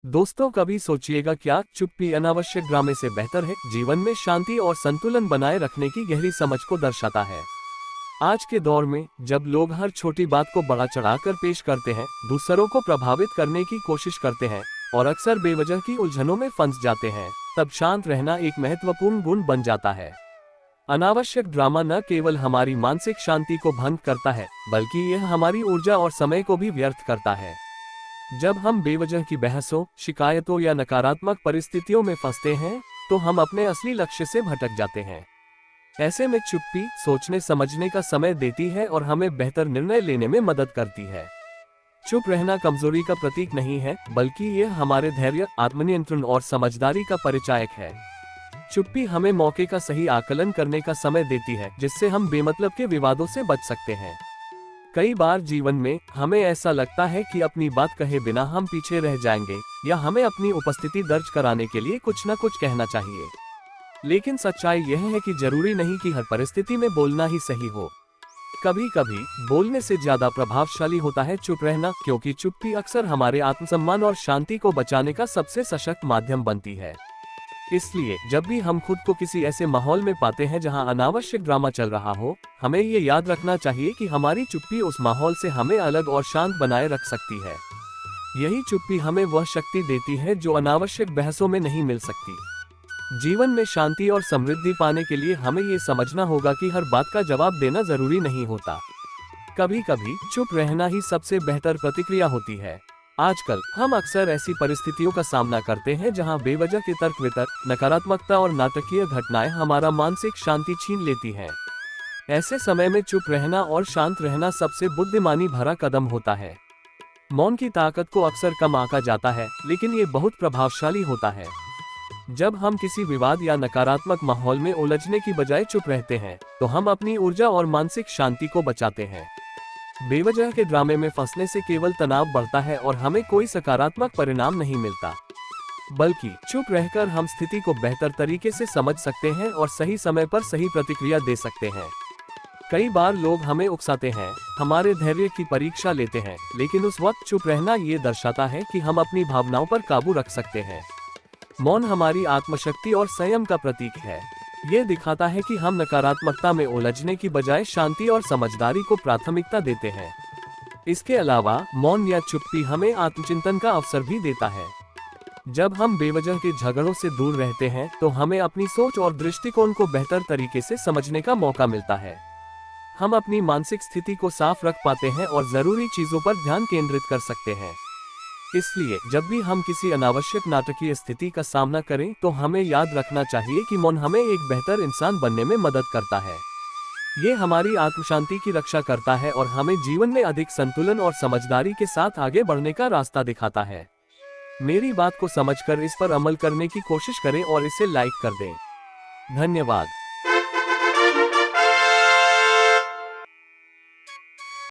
दोस्तों, कभी सोचिएगा क्या चुप्पी अनावश्यक ड्रामे से बेहतर है। जीवन में शांति और संतुलन बनाए रखने की गहरी समझ को दर्शाता है। आज के दौर में जब लोग हर छोटी बात को बढ़ा चढ़ाकर पेश करते हैं, दूसरों को प्रभावित करने की कोशिश करते हैं और अक्सर बेवजह की उलझनों में फंस जाते हैं, तब शांत रहना एक महत्वपूर्ण गुण बन जाता है। अनावश्यक ड्रामा न केवल हमारी मानसिक शांति को भंग करता है, बल्कि यह हमारी ऊर्जा और समय को भी व्यर्थ करता है। जब हम बेवजह की बहसों, शिकायतों या नकारात्मक परिस्थितियों में फंसते हैं, तो हम अपने असली लक्ष्य से भटक जाते हैं। ऐसे में चुप्पी सोचने समझने का समय देती है और हमें बेहतर निर्णय लेने में मदद करती है। चुप रहना कमजोरी का प्रतीक नहीं है, बल्कि यह हमारे धैर्य, आत्मनियंत्रण और समझदारी का परिचायक है। चुप्पी हमें मौके का सही आकलन करने का समय देती है, जिससे हम बेमतलब के विवादों से बच सकते हैं। कई बार जीवन में हमें ऐसा लगता है कि अपनी बात कहे बिना हम पीछे रह जाएंगे, या हमें अपनी उपस्थिति दर्ज कराने के लिए कुछ न कुछ कहना चाहिए। लेकिन सच्चाई यह है कि जरूरी नहीं कि हर परिस्थिति में बोलना ही सही हो। कभी कभी बोलने से ज्यादा प्रभावशाली होता है चुप रहना, क्योंकि चुप्पी अक्सर हमारे आत्मसम्मान और शांति को बचाने का सबसे सशक्त माध्यम बनती है। इसलिए जब भी हम खुद को किसी ऐसे माहौल में पाते हैं जहां अनावश्यक ड्रामा चल रहा हो, हमें ये याद रखना चाहिए कि हमारी चुप्पी उस माहौल से हमें अलग और शांत बनाए रख सकती है। यही चुप्पी हमें वह शक्ति देती है जो अनावश्यक बहसों में नहीं मिल सकती। जीवन में शांति और समृद्धि पाने के लिए हमें ये समझना होगा कि हर बात का जवाब देना जरूरी नहीं होता। कभी कभी चुप रहना ही सबसे बेहतर प्रतिक्रिया होती है। आजकल हम अक्सर ऐसी परिस्थितियों का सामना करते हैं जहां बेवजह के तर्क वितर्क, नकारात्मकता और नाटकीय घटनाएं हमारा मानसिक शांति छीन लेती हैं। ऐसे समय में चुप रहना और शांत रहना सबसे बुद्धिमानी भरा कदम होता है। मौन की ताकत को अक्सर कम आंका जाता है, लेकिन ये बहुत प्रभावशाली होता है। जब हम किसी विवाद या नकारात्मक माहौल में उलझने की बजाय चुप रहते हैं, तो हम अपनी ऊर्जा और मानसिक शांति को बचाते हैं। बेवजह के ड्रामे में फंसने से केवल तनाव बढ़ता है और हमें कोई सकारात्मक परिणाम नहीं मिलता। बल्कि चुप रहकर हम स्थिति को बेहतर तरीके से समझ सकते हैं और सही समय पर सही प्रतिक्रिया दे सकते हैं। कई बार लोग हमें उकसाते हैं, हमारे धैर्य की परीक्षा लेते हैं, लेकिन उस वक्त चुप रहना ये दर्शाता है कि हम अपनी भावनाओं पर काबू रख सकते हैं। मौन हमारी आत्मशक्ति और संयम का प्रतीक है। ये दिखाता है कि हम नकारात्मकता में उलझने की बजाय शांति और समझदारी को प्राथमिकता देते हैं। इसके अलावा मौन या चुप्पी हमें आत्मचिंतन का अवसर भी देता है। जब हम बेवजह के झगड़ों से दूर रहते हैं, तो हमें अपनी सोच और दृष्टिकोण को बेहतर तरीके से समझने का मौका मिलता है। हम अपनी मानसिक स्थिति को साफ रख पाते हैं और जरूरी चीजों पर ध्यान केंद्रित कर सकते हैं। इसलिए जब भी हम किसी अनावश्यक नाटकीय स्थिति का सामना करें, तो हमें याद रखना चाहिए कि मौन हमें एक बेहतर इंसान बनने में मदद करता है। ये हमारी आत्मशांति की रक्षा करता है और हमें जीवन में अधिक संतुलन और समझदारी के साथ आगे बढ़ने का रास्ता दिखाता है। मेरी बात को समझकर इस पर अमल करने की कोशिश करें और इसे लाइक कर दें। धन्यवाद।